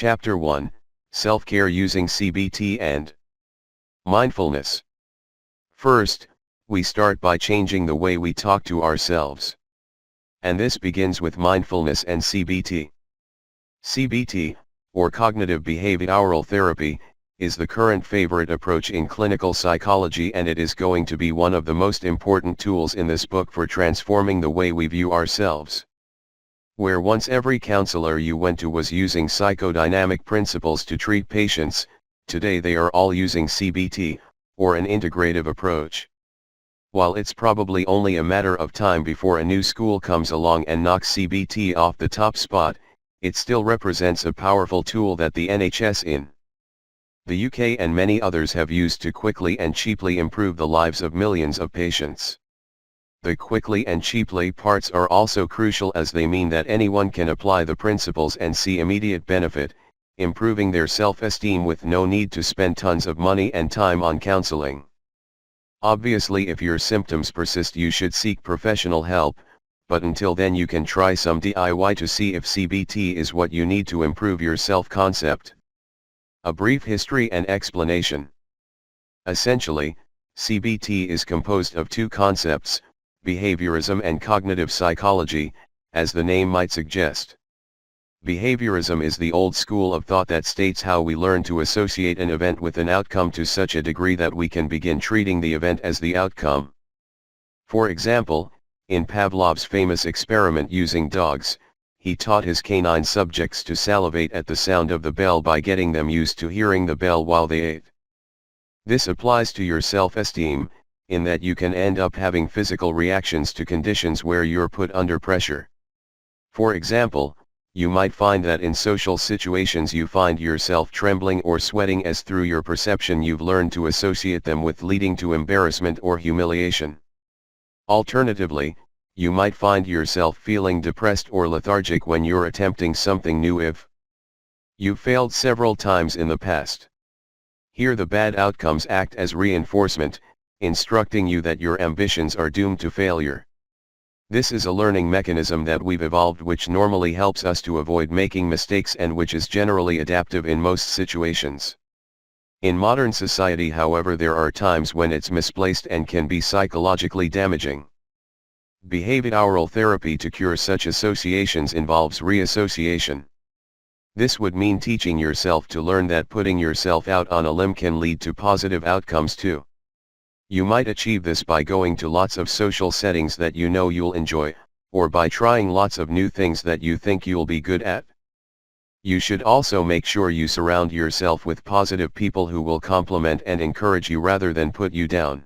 Chapter 1, Self-Care Using CBT and Mindfulness. First, we start by changing the way we talk to ourselves. And this begins with mindfulness and CBT. CBT, or cognitive behavioral therapy, is the current favorite approach in clinical psychology, and it is going to be one of the most important tools in this book for transforming the way we view ourselves. Where once every counselor you went to was using psychodynamic principles to treat patients, today they are all using CBT, or an integrative approach. While it's probably only a matter of time before a new school comes along and knocks CBT off the top spot, it still represents a powerful tool that the NHS in the UK and many others have used to quickly and cheaply improve the lives of millions of patients. The quickly and cheaply parts are also crucial, as they mean that anyone can apply the principles and see immediate benefit, improving their self-esteem with no need to spend tons of money and time on counseling. Obviously, if your symptoms persist, you should seek professional help, but until then you can try some DIY to see if CBT is what you need to improve your self-concept. A brief history and explanation. Essentially, CBT is composed of two concepts, behaviorism and cognitive psychology, as the name might suggest. Behaviorism is the old school of thought that states how we learn to associate an event with an outcome to such a degree that we can begin treating the event as the outcome. For example, in Pavlov's famous experiment using dogs, he taught his canine subjects to salivate at the sound of the bell by getting them used to hearing the bell while they ate. This applies to your self-esteem, in that you can end up having physical reactions to conditions where you're put under pressure. For example, you might find that in social situations you find yourself trembling or sweating, as through your perception you've learned to associate them with leading to embarrassment or humiliation. Alternatively, you might find yourself feeling depressed or lethargic when you're attempting something new if you've failed several times in the past. Here the bad outcomes act as reinforcement, instructing you that your ambitions are doomed to failure. This is a learning mechanism that we've evolved, which normally helps us to avoid making mistakes and which is generally adaptive in most situations. In modern society, however, there are times when it's misplaced and can be psychologically damaging. Behavioral therapy to cure such associations involves reassociation. This would mean teaching yourself to learn that putting yourself out on a limb can lead to positive outcomes too. You might achieve this by going to lots of social settings that you know you'll enjoy, or by trying lots of new things that you think you'll be good at. You should also make sure you surround yourself with positive people who will compliment and encourage you rather than put you down.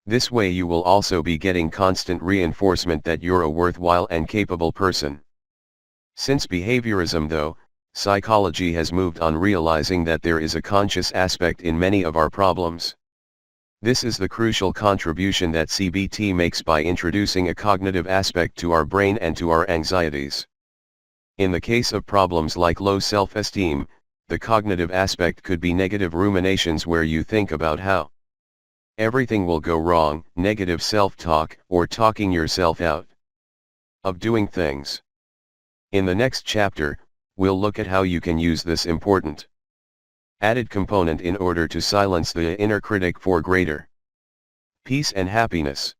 This way you will also be getting constant reinforcement that you're a worthwhile and capable person. Since behaviorism, though, psychology has moved on, realizing that there is a conscious aspect in many of our problems. This is the crucial contribution that CBT makes by introducing a cognitive aspect to our brain and to our anxieties. In the case of problems like low self-esteem, the cognitive aspect could be negative ruminations where you think about how everything will go wrong, negative self-talk, or talking yourself out of doing things. In the next chapter, we'll look at how you can use this important added component in order to silence the inner critic for greater peace and happiness.